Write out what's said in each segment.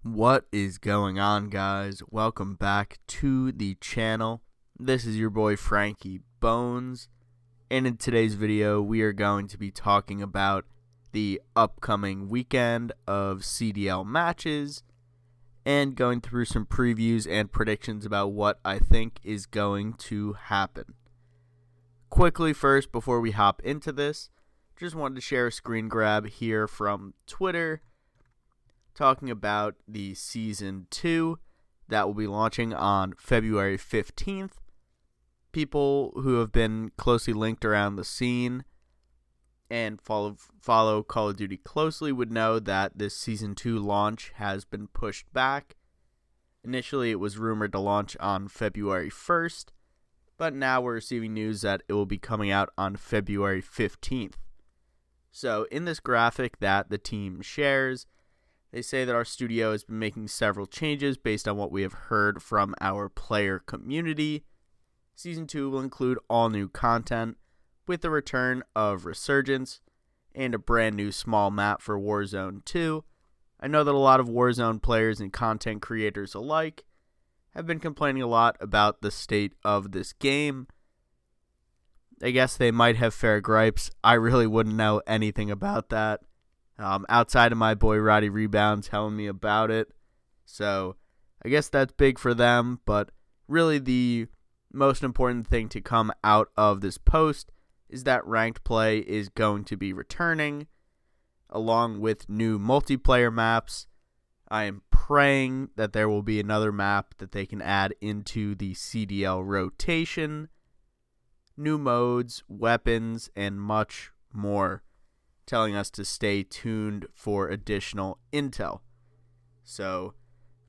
What is going on, guys? Welcome back to the channel. This is your boy Frankie Bones, and in today's video we are going to be talking about the upcoming weekend of CDL matches and going through some previews and predictions about what I think is going to happen. Quickly first, before we hop into this, just wanted to share a screen grab here from Twitter talking about the Season 2 that will be launching on February 15th. People who have been closely linked around the scene and follow Call of Duty closely would know that this Season 2 launch has been pushed back. Initially, it was rumored to launch on February 1st, but now we're receiving news that it will be coming out on February 15th. So in this graphic that the team shares, they say that our studio has been making several changes based on what we have heard from our player community. Season 2 will include all new content with the return of Resurgence and a brand new small map for Warzone 2. I know that a lot of Warzone players and content creators alike have been complaining a lot about the state of this game. I guess they might have fair gripes. I really wouldn't know anything about that. Outside of my boy Roddy Rebound telling me about it. So I guess that's big for them, but really the most important thing to come out of this post is that ranked play is going to be returning along with new multiplayer maps. I am praying that there will be another map that they can add into the CDL rotation, new modes, weapons, and much more, telling us to stay tuned for additional intel. So,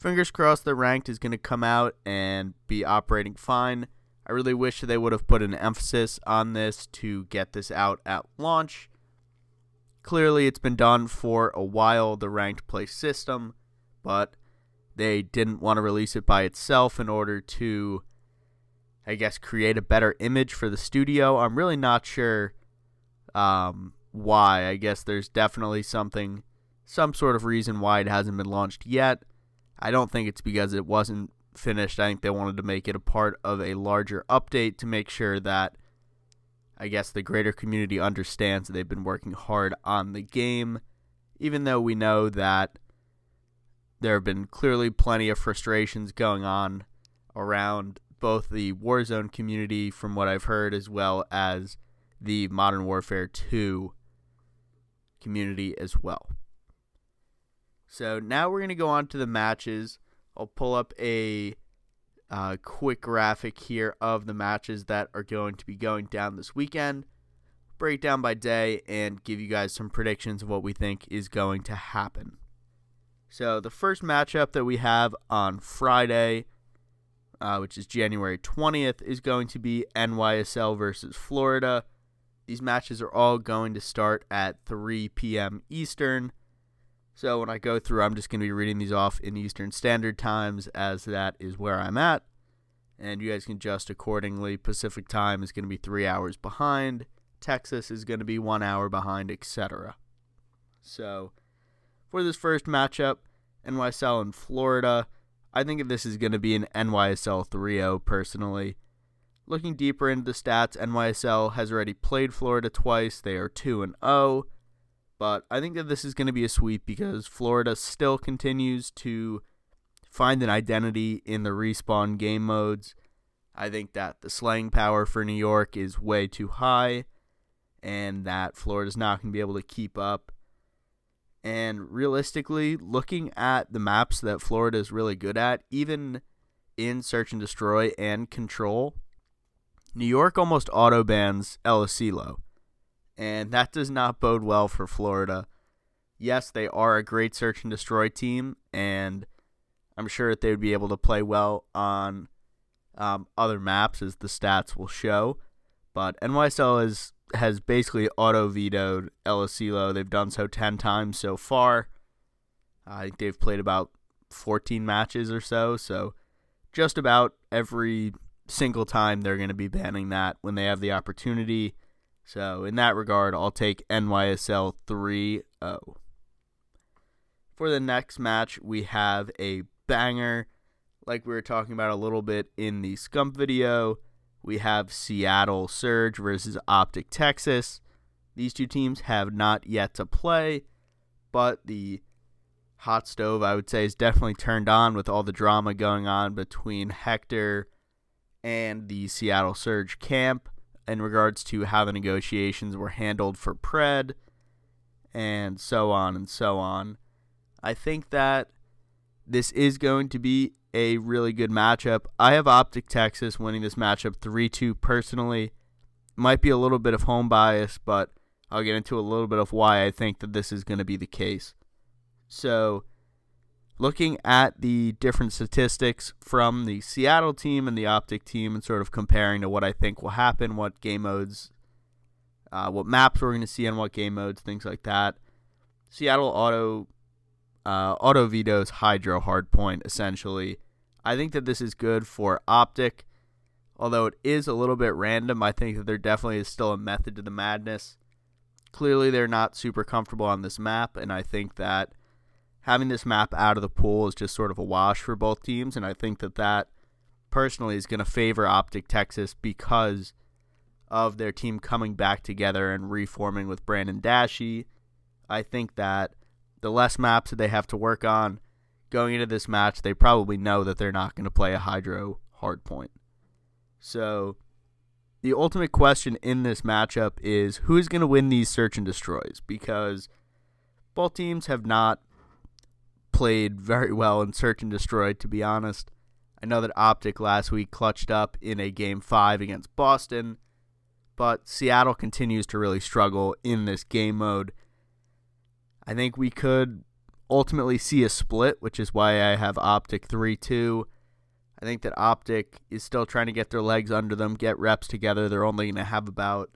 fingers crossed the ranked is going to come out and be operating fine. I really wish they would have put an emphasis on this to get this out at launch. Clearly, it's been done for a while, the ranked play system, but they didn't want to release it by itself in order to, I guess, create a better image for the studio. I'm really not sure why. I guess there's definitely some sort of reason why it hasn't been launched yet. I don't think it's because it wasn't finished. I think they wanted to make it a part of a larger update to make sure that, I guess, the greater community understands that they've been working hard on the game, even though we know that there have been clearly plenty of frustrations going on around both the Warzone community, from what I've heard, as well as the Modern Warfare 2 community as well. So now we're going to go on to the matches. I'll pull up a quick graphic here of the matches that are going to be going down this weekend, break down by day, and give you guys some predictions of what we think is going to happen. So the first matchup that we have on Friday, which is January 20th, is going to be NYSL versus Florida. These matches are all going to start at 3 p.m. Eastern. So when I go through, I'm just going to be reading these off in Eastern Standard Times, as that is where I'm at. And you guys can adjust accordingly. Pacific Time is going to be 3 hours behind. Texas is going to be 1 hour behind, etc. So for this first matchup, NYSL and Florida, I think that this is going to be an NYSL 3-0 personally. Looking deeper into the stats, NYSL has already played Florida twice. They are 2-0. But I think that this is going to be a sweep because Florida still continues to find an identity in the respawn game modes. I think that the slaying power for New York is way too high, and that Florida's not going to be able to keep up. And realistically, looking at the maps that Florida is really good at, even in Search and Destroy and Control, New York almost auto-bans El Asilo, and that does not bode well for Florida. Yes, they are a great Search and Destroy team, and I'm sure that they would be able to play well on other maps, as the stats will show, but NYSL has basically auto-vetoed El Asilo. They've done so 10 times so far. I think they've played about 14 matches or so just about every single time they're going to be banning that when they have the opportunity. So in that regard, I'll take NYSL 3-0. For the next match, we have a banger. Like we were talking about a little bit in the SCUMP video, we have Seattle Surge versus Optic Texas. These two teams have not yet to play, but the hot stove, I would say, is definitely turned on with all the drama going on between Hector and the Seattle Surge camp in regards to how the negotiations were handled for Pred and so on and so on. I think that this is going to be a really good matchup. I have Optic Texas winning this matchup 3-2 personally. Might be a little bit of home bias, but I'll get into a little bit of why I think that this is going to be the case. So, looking at the different statistics from the Seattle team and the Optic team and sort of comparing to what I think will happen, what game modes, what maps we're going to see on what game modes, things like that. Seattle auto vetoes Hydro hardpoint, essentially. I think that this is good for Optic. Although it is a little bit random, I think that there definitely is still a method to the madness. Clearly, they're not super comfortable on this map, and I think that having this map out of the pool is just sort of a wash for both teams, and I think that that personally is going to favor Optic Texas because of their team coming back together and reforming with Brandon Dashy. I think that the less maps that they have to work on going into this match, they probably know that they're not going to play a Hydro hardpoint. So the ultimate question in this matchup is who's going to win these search and destroys, because both teams have not played very well in search and destroy, to be honest. I know that Optic last week clutched up in a Game 5 against Boston, but Seattle continues to really struggle in this game mode. I think we could ultimately see a split, which is why I have Optic 3-2. I think that Optic is still trying to get their legs under them, get reps together. They're only going to have about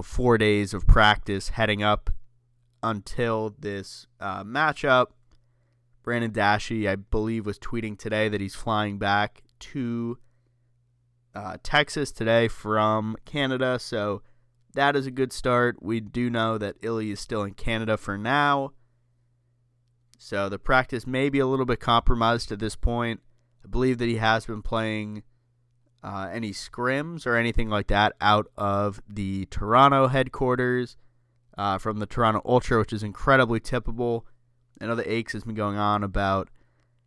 4 days of practice heading up until this matchup. Brandon Dashy, I believe, was tweeting today that he's flying back to Texas today from Canada, so that is a good start. We do know that Illy is still in Canada for now, so the practice may be a little bit compromised at this point. I believe that he has been playing any scrims or anything like that out of the Toronto headquarters from the Toronto Ultra, which is incredibly tippable. I know the Aches has been going on about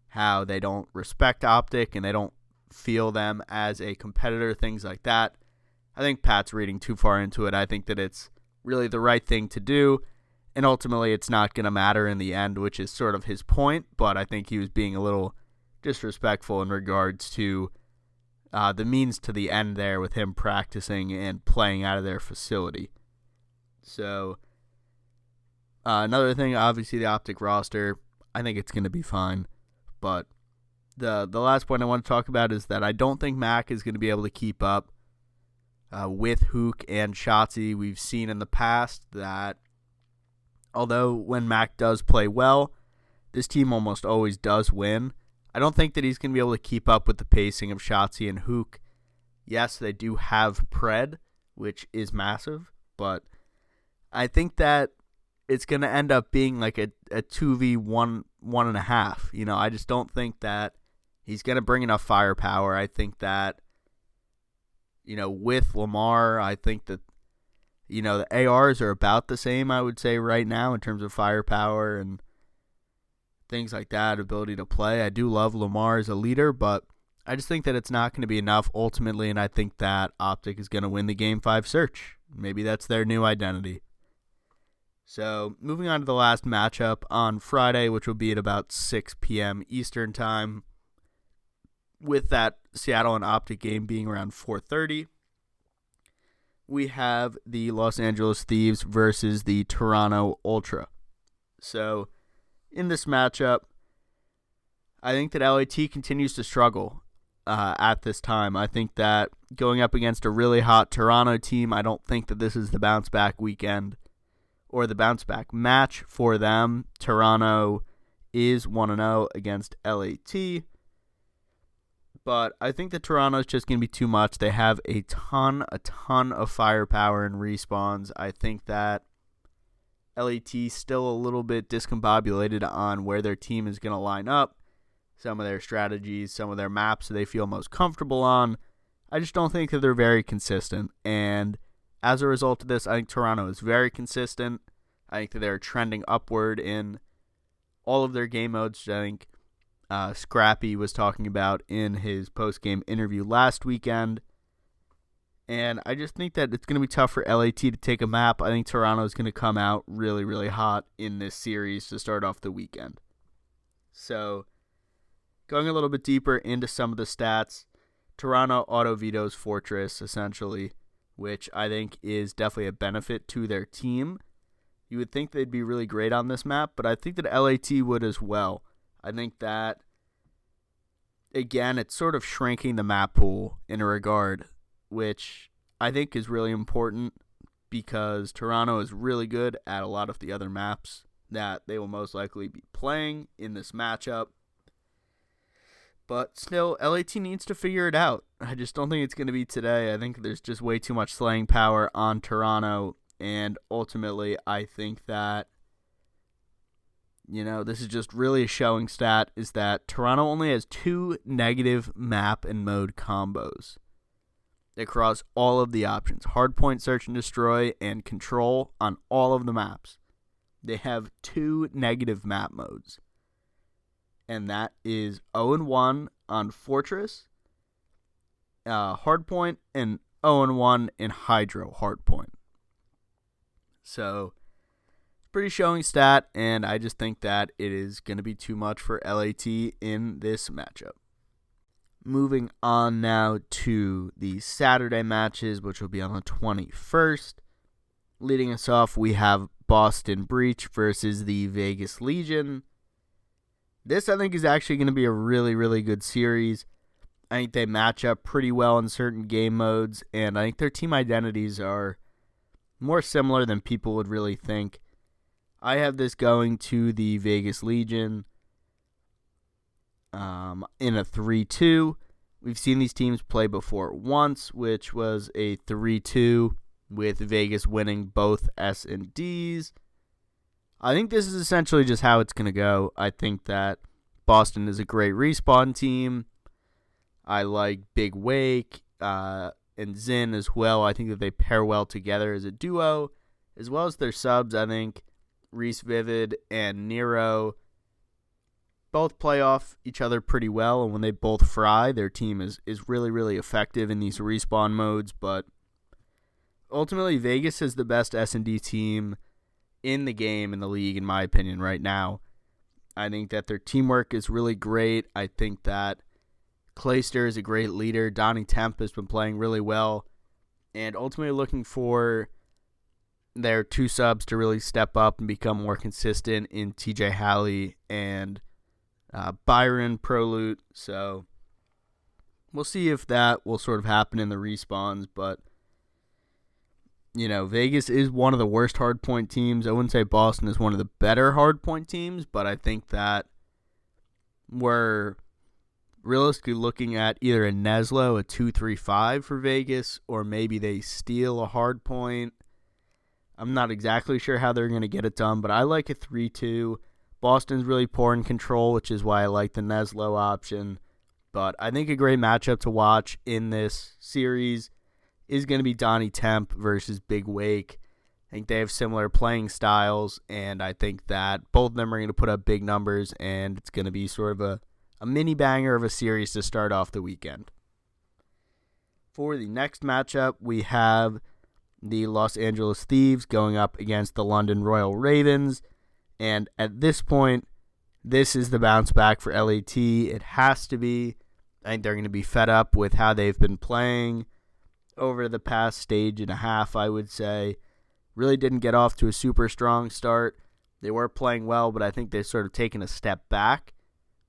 how they don't respect Optic and they don't feel them as a competitor, things like that. I think Pat's reading too far into it. I think that it's really the right thing to do, and ultimately it's not going to matter in the end, which is sort of his point, but I think he was being a little disrespectful in regards to the means to the end there with him practicing and playing out of their facility. So another thing, obviously the Optic roster, I think it's going to be fine, but the last point I want to talk about is that I don't think Mac is going to be able to keep up with Hook and Shotzi. We've seen in the past that although when Mac does play well, this team almost always does win. I don't think that he's going to be able to keep up with the pacing of Shotzi and Hook. Yes, they do have Pred, which is massive, but I think that it's going to end up being like a 2v1, 1.5. I just don't think that he's going to bring enough firepower. I think that, with Lamar, I think that, the ARs are about the same, I would say, right now in terms of firepower and things like that, ability to play. I do love Lamar as a leader, but I just think that it's not going to be enough ultimately, and I think that Optic is going to win the Game 5 search. Maybe that's their new identity. So, moving on to the last matchup on Friday, which will be at about 6 p.m. Eastern Time, with that Seattle and Optic game being around 4:30. We have the Los Angeles Thieves versus the Toronto Ultra. So, in this matchup, I think that LAT continues to struggle at this time. I think that going up against a really hot Toronto team, I don't think that this is the bounce back weekend or the bounce back match for them. Toronto is 1-0 against LAT. But I think that Toronto is just going to be too much. They have a ton of firepower and respawns. I think that LAT still a little bit discombobulated on where their team is going to line up, some of their strategies, some of their maps that they feel most comfortable on. I just don't think that they're very consistent. And as a result of this, I think Toronto is very consistent. I think that they're trending upward in all of their game modes. I think Scrappy was talking about in his post-game interview last weekend. And I just think that it's going to be tough for LAT to take a map. I think Toronto is going to come out really, really hot in this series to start off the weekend. So, going a little bit deeper into some of the stats, Toronto auto-vetoes Fortress, essentially, which I think is definitely a benefit to their team. You would think they'd be really great on this map, but I think that LAT would as well. I think that, again, it's sort of shrinking the map pool in a regard, which I think is really important because Toronto is really good at a lot of the other maps that they will most likely be playing in this matchup. But still, LAT needs to figure it out. I just don't think it's going to be today. I think there's just way too much slaying power on Toronto, and ultimately I think that, this is just really a showing stat, is that Toronto only has 2 negative map and mode combos across all of the options. Hardpoint, Search and Destroy, and Control on all of the maps. They have 2 negative map modes. And that is 0-1 on Fortress, Hardpoint, and 0-1 in Hydro Hardpoint. So, pretty showing stat, and I just think that it is going to be too much for LAT in this matchup. Moving on now to the Saturday matches, which will be on the 21st. Leading us off, we have Boston Breach versus the Vegas Legion. This, I think, is actually going to be a really, really good series. I think they match up pretty well in certain game modes, and I think their team identities are more similar than people would really think. I have this going to the Vegas Legion in a 3-2. We've seen these teams play before once, which was a 3-2 with Vegas winning both S and Ds. I think this is essentially just how it's going to go. I think that Boston is a great respawn team. I like Big Wake and Zin as well. I think that they pair well together as a duo, as well as their subs. I think Reese Vivid and Nero both play off each other pretty well, and when they both fry, their team is really, really effective in these respawn modes. But ultimately, Vegas is the best S&D team in the game, in the league, in my opinion, right now. I think that their teamwork is really great. I think that Clayster is a great leader. Donnie Temp has been playing really well. And ultimately looking for their 2 subs to really step up and become more consistent in TJ Halley and Byron Prolute. So we'll see if that will sort of happen in the respawns, but Vegas is one of the worst hardpoint teams. I wouldn't say Boston is one of the better hardpoint teams, but I think that we're realistically looking at either a Neslo, a 2-3-5 for Vegas, or maybe they steal a hardpoint. I'm not exactly sure how they're going to get it done, but I like a 3-2. Boston's really poor in Control, which is why I like the Neslo option. But I think a great matchup to watch in this series is going to be Donnie Temp versus Big Wake. I think they have similar playing styles, and I think that both of them are going to put up big numbers, and it's going to be sort of a mini banger of a series to start off the weekend. For the next matchup, we have the Los Angeles Thieves going up against the London Royal Ravens, and at this point, this is the bounce back for LAT. It has to be. I think they're going to be fed up with how they've been playing over the past stage and a half, I would say. Really didn't get off to a super strong start. They were playing well, but I think they've sort of taken a step back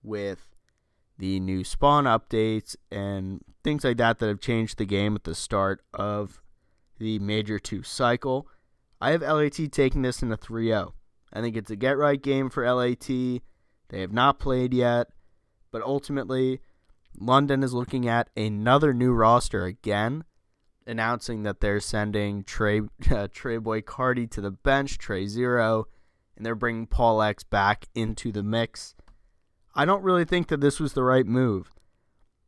with the new spawn updates and things like that have changed the game at the start of the Major 2 cycle. I have LAT taking this in a 3-0. I think it's a get-right game for LAT. They have not played yet, but ultimately, London is looking at another new roster again. announcing that they're sending Trey Boy Cardi to the bench, Trey 0, and they're bringing Paul X back into the mix. I don't really think that this was the right move,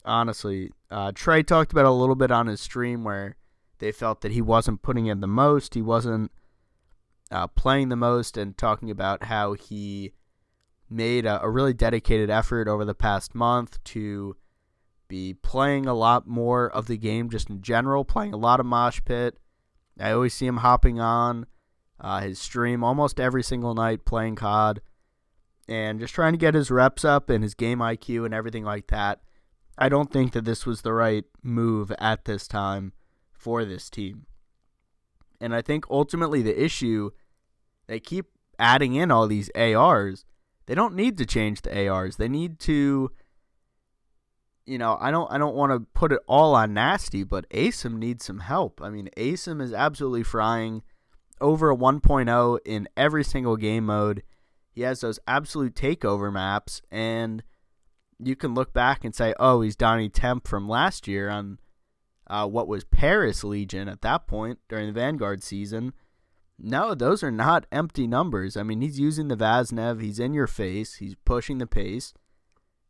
honestly. Trey talked about it a little bit on his stream where they felt that he wasn't putting in the most, he wasn't playing the most, and talking about how he made a really dedicated effort over the past month to be playing a lot more of the game just in general, playing a lot of mosh pit. I always see him hopping on his stream almost every single night playing COD and just trying to get his reps up and his game IQ and everything like that. I don't think that this was the right move at this time for this team. And I think ultimately the issue, they keep adding in all these ARs. They don't need to change the ARs. They need to, I don't want to put it all on Nasty, but ASIM needs some help. I mean, ASIM is absolutely frying over a 1.0 in every single game mode. He has those absolute takeover maps, and you can look back and say, oh, he's Donnie Temp from last year on what was Paris Legion at that point during the Vanguard season. No, those are not empty numbers. I mean, he's using the Vaznev. He's in your face. He's pushing the pace.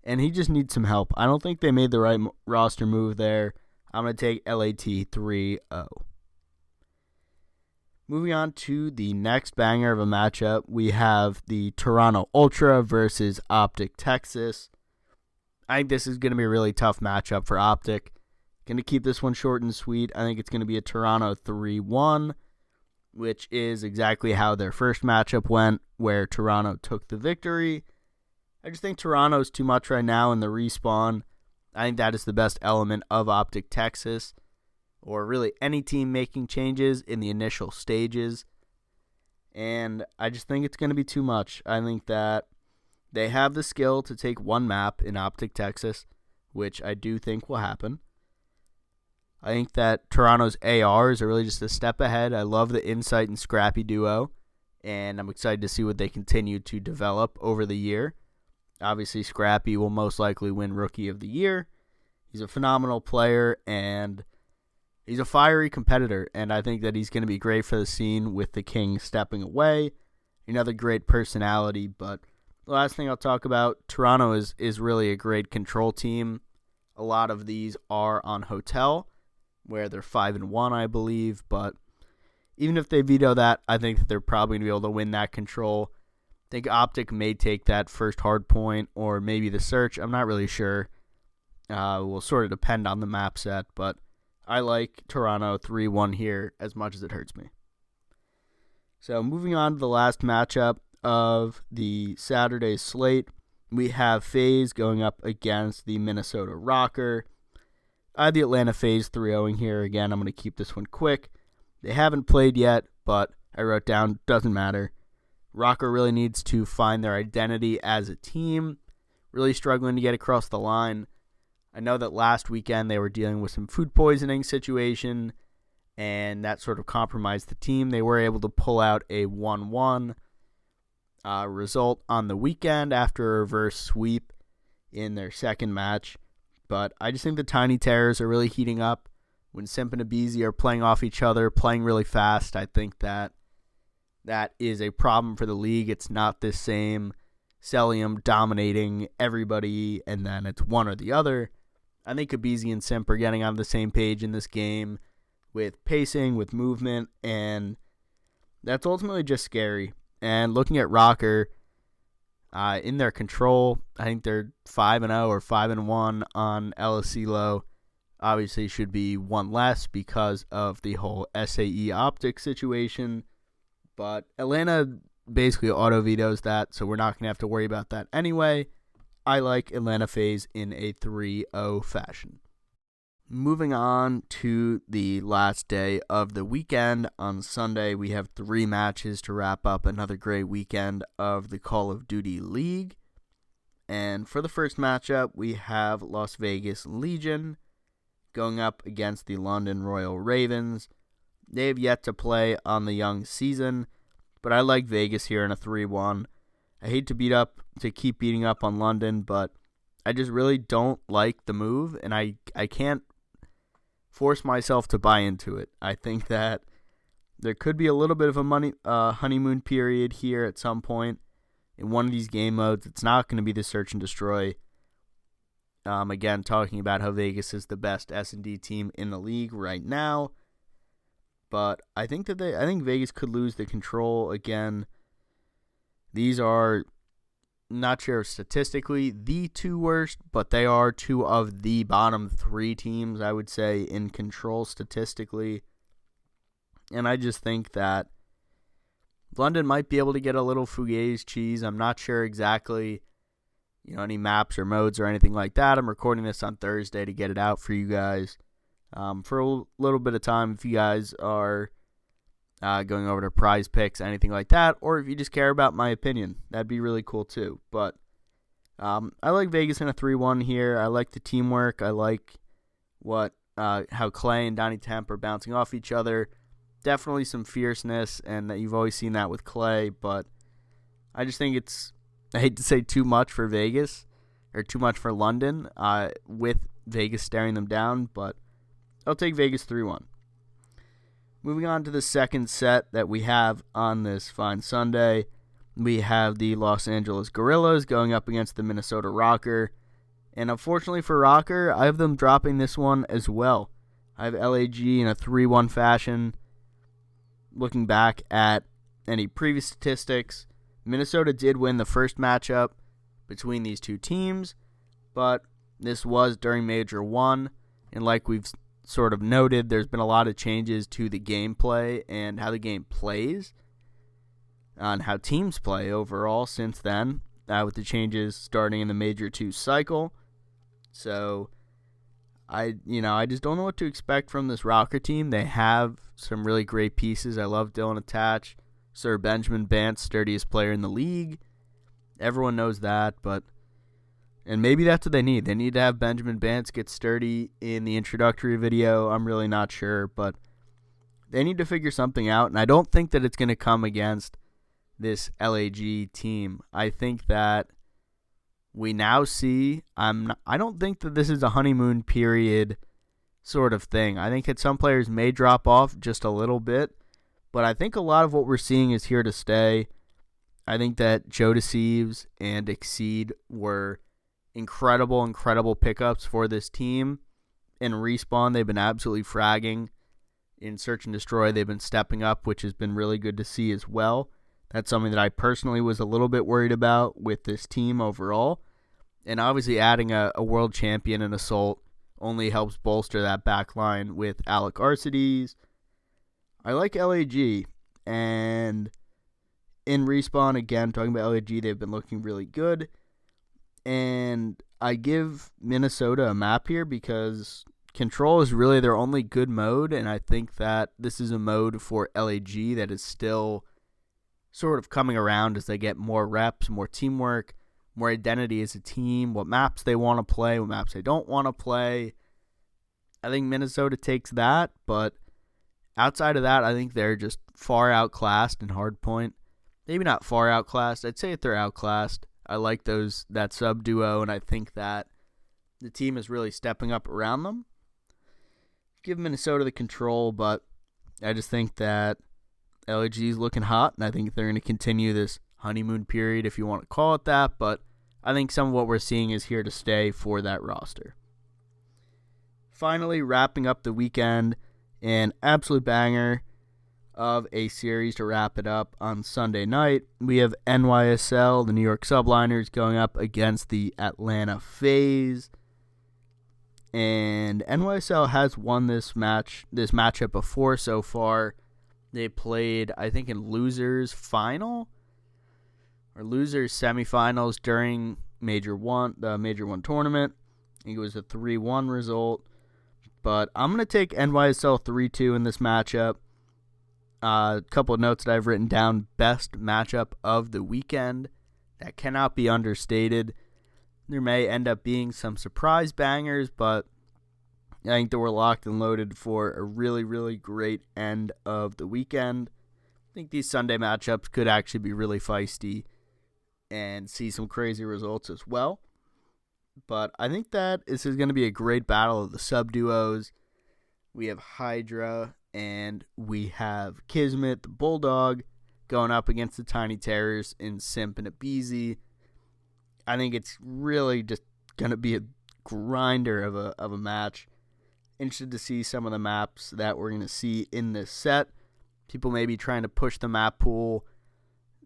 And he just needs some help. I don't think they made the right roster move there. I'm going to take LAT 3-0. Moving on to the next banger of a matchup, we have the Toronto Ultra versus Optic Texas. I think this is going to be a really tough matchup for Optic. Going to keep this one short and sweet. I think it's going to be a Toronto 3-1, which is exactly how their first matchup went, where Toronto took the victory. I just think Toronto's too much right now in the respawn. I think that is the best element of Optic Texas, or really any team making changes in the initial stages. And I just think it's going to be too much. I think that they have the skill to take one map in Optic Texas, which I do think will happen. I think that Toronto's ARs are really just a step ahead. I love the Insight and Scrappy duo, and I'm excited to see what they continue to develop over the year. Obviously, Scrappy will most likely win Rookie of the Year. He's a phenomenal player, and he's a fiery competitor, and I think that he's going to be great for the scene with the King stepping away. Another great personality, but the last thing I'll talk about, Toronto is really a great control team. A lot of these are on Hotel, where they're 5-1, I believe, but even if they veto that, I think that they're probably going to be able to win that control. I think Optic may take that first hard point, or maybe the search. I'm not really sure. Will sort of depend on the map set, but I like Toronto 3-1 here as much as it hurts me. So moving on to the last matchup of the Saturday slate, we have FaZe going up against the Minnesota Rocker. I have the Atlanta FaZe 3-0 here. Again, I'm going to keep this one quick. They haven't played yet, but I wrote down, doesn't matter. Rocker really needs to find their identity as a team, really struggling to get across the line. I know that last weekend they were dealing with some food poisoning situation, and that sort of compromised the team. They were able to pull out a 1-1 result on the weekend after a reverse sweep in their second match. But I just think the Tiny Terrors are really heating up. When Simp and Abizi are playing off each other, playing really fast, I think that is a problem for the league. It's not this same Celium dominating everybody and then it's one or the other. I think Abizi and Simp are getting on the same page in this game with pacing, with movement, and that's ultimately just scary. And looking at Rocker, in their control, I think they're 5-0 or 5-1 on LSC low. Obviously should be one less because of the whole SAE Optic situation. But Atlanta basically auto-vetoes that, so we're not going to have to worry about that anyway. I like Atlanta FaZe in a 3-0 fashion. Moving on to the last day of the weekend. On Sunday, we have 3 matches to wrap up another great weekend of the Call of Duty League. And for the first matchup, we have Las Vegas Legion going up against the London Royal Ravens. They have yet to play on the young season, but I like Vegas here in a 3-1. I hate to keep beating up on London, but I just really don't like the move, and I can't force myself to buy into it. I think that there could be a little bit of a honeymoon period here at some point in one of these game modes. It's not going to be the search and destroy. Again, talking about how Vegas is the best S&D team in the league right now. But I think Vegas could lose the control again. These are, not sure statistically the two worst, but they are two of the bottom three teams, I would say, in control statistically. And I just think that London might be able to get a little Fugazi cheese. I'm not sure exactly, any maps or modes or anything like that. I'm recording this on Thursday to get it out for you guys for a little bit of time if you guys are going over to Prize Picks, anything like that, or if you just care about my opinion, that'd be really cool too. But I like Vegas in a 3-1 here. I like the teamwork. I like how Clay and Donnie Temp are bouncing off each other. Definitely some fierceness, and that you've always seen that with Clay, but I just think I hate to say too much for Vegas, or too much for London, with Vegas staring them down, but I'll take Vegas 3-1. Moving on to the second set that we have on this fine Sunday, we have the Los Angeles Guerrillas going up against the Minnesota Rocker, and unfortunately for Rocker, I have them dropping this one as well. I have LAG in a 3-1 fashion. Looking back at any previous statistics, Minnesota did win the first matchup between these two teams, but this was during Major 1, and like we've sort of noted, there's been a lot of changes to the gameplay and how the game plays, and how teams play overall since then, with the changes starting in the Major 2 cycle. So I just don't know what to expect from this Rocker team. They have some really great pieces. I love Dylan Attach, Sir Benjamin Bance, sturdiest player in the league. Everyone knows that, and maybe that's what they need. They need to have Benjamin Bance get sturdy in the introductory video. I'm really not sure, but they need to figure something out, and I don't think that it's going to come against this LAG team. I think that we now see, I don't think that this is a honeymoon period sort of thing. I think that some players may drop off just a little bit, but I think a lot of what we're seeing is here to stay. I think that Joe Deceives and Exceed were incredible pickups for this team. In Respawn, they've been absolutely fragging. In Search and Destroy, they've been stepping up, which has been really good to see as well. That's something that I personally was a little bit worried about with this team overall. And obviously adding a world champion in Assault only helps bolster that back line with Alec Arcides. I like LAG, and in Respawn, again, talking about LAG, they've been looking really good. And I give Minnesota a map here because Control is really their only good mode, and I think that this is a mode for LAG that is still sort of coming around as they get more reps, more teamwork, more identity as a team, what maps they want to play, what maps they don't want to play. I think Minnesota takes that, but outside of that, I think they're just far outclassed in hardpoint. Maybe not far outclassed. I'd say that they're outclassed. I like that sub duo, and I think that the team is really stepping up around them. Give Minnesota the control, but I just think that LAG is looking hot, and I think they're going to continue this honeymoon period, if you want to call it that, but I think some of what we're seeing is here to stay for that roster. Finally, wrapping up the weekend, an absolute banger of a series to wrap it up on Sunday night. We have NYSL, the New York Subliners, going up against the Atlanta FaZe. And NYSL has won this matchup before so far. They played, I think, in losers final or losers semifinals during the Major 1 tournament. I think it was a 3-1 result. But I'm going to take NYSL 3-2 in this matchup. A couple of notes that I've written down. Best matchup of the weekend. That cannot be understated. There may end up being some surprise bangers, but I think that we're locked and loaded for a really, really great end of the weekend. I think these Sunday matchups could actually be really feisty and see some crazy results as well. But I think that this is going to be a great battle of the sub duos. we have Hydra, and we have Kismet, the Bulldog, going up against the Tiny Terrors in Simp and Abizi. I think it's really just going to be a grinder of a match. Interested to see some of the maps that we're going to see in this set. People may be trying to push the map pool.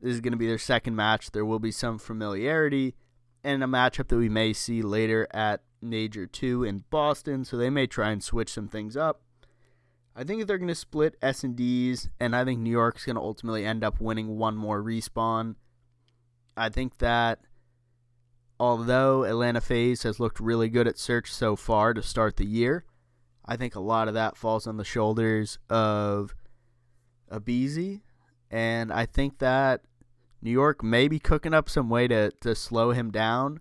This is going to be their second match. There will be some familiarity and a matchup that we may see later at Major 2 in Boston, so they may try and switch some things up. I think that they're going to split S&Ds, and I think New York's going to ultimately end up winning one more respawn. I think that although Atlanta FaZe has looked really good at search so far to start the year, I think a lot of that falls on the shoulders of Abizi, and I think that New York may be cooking up some way to slow him down.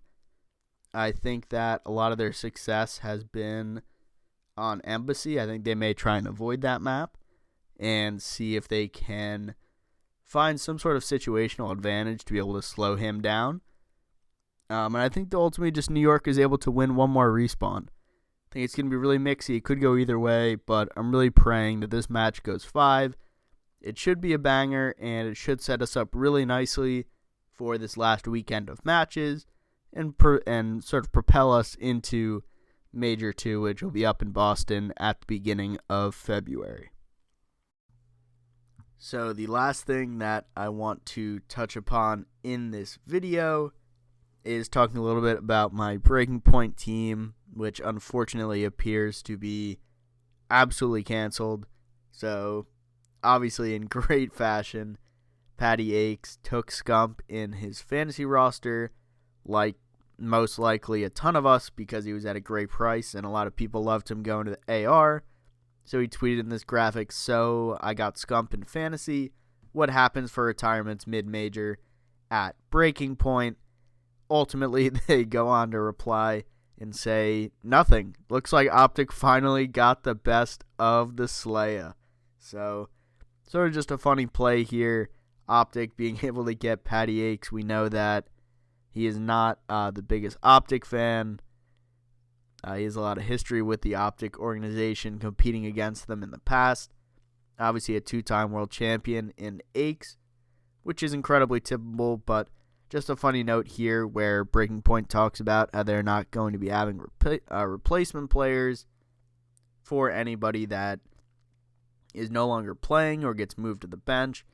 I think that a lot of their success has been on Embassy. I think they may try and avoid that map and see if they can find some sort of situational advantage to be able to slow him down. And I think that ultimately just New York is able to win one more respawn. I think it's going to be really mixy. It could go either way, but I'm really praying that this match goes 5. It should be a banger, and it should set us up really nicely for this last weekend of matches and sort of propel us into Major 2, which will be up in Boston at the beginning of February. So the last thing that I want to touch upon in this video is talking a little bit about my Breaking Point team, which unfortunately appears to be absolutely canceled. So obviously in great fashion, Patty Akes took SCUMP in his fantasy roster, like most likely a ton of us, because he was at a great price and a lot of people loved him going to the AR. So he tweeted in this graphic, "So I got SCUMP in fantasy. What happens for retirements mid-major at Breaking Point?" Ultimately, they go on to reply and say, "Nothing. Looks like Optic finally got the best of the Slayer." So sort of just a funny play here. Optic being able to get Patty Akes. We know that he is not the biggest Optic fan. He has a lot of history with the Optic organization, competing against them in the past. Obviously a 2-time world champion in Akes, which is incredibly typical, but just a funny note here where Breaking Point talks about how they're not going to be having replacement players for anybody that is no longer playing or gets moved to the bench.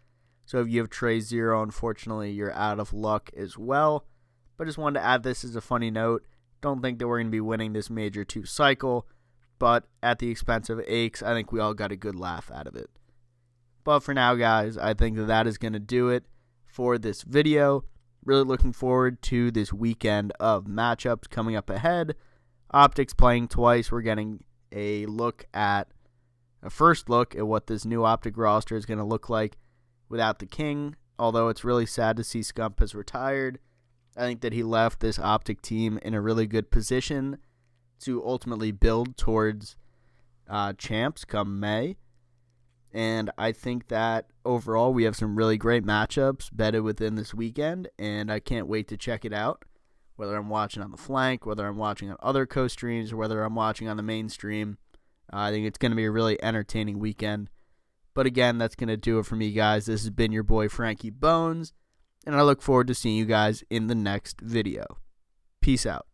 So if you have Trey Zero, unfortunately, you're out of luck as well. But just wanted to add this as a funny note. Don't think that we're going to be winning this Major 2 cycle, but at the expense of Akes, I think we all got a good laugh out of it. But for now, guys, I think that is going to do it for this video. Really looking forward to this weekend of matchups coming up ahead. Optics playing twice. We're getting a first look at what this new Optic roster is going to look like without the King. Although it's really sad to see SCUMP has retired. I think that he left this Optic team in a really good position to ultimately build towards champs come May. And I think that overall we have some really great matchups bedded within this weekend, and I can't wait to check it out. Whether I'm watching on the flank, whether I'm watching on other co-streams, or whether I'm watching on the main stream, I think it's going to be a really entertaining weekend. But again, that's going to do it for me, guys. This has been your boy Frankie Bones, and I look forward to seeing you guys in the next video. Peace out.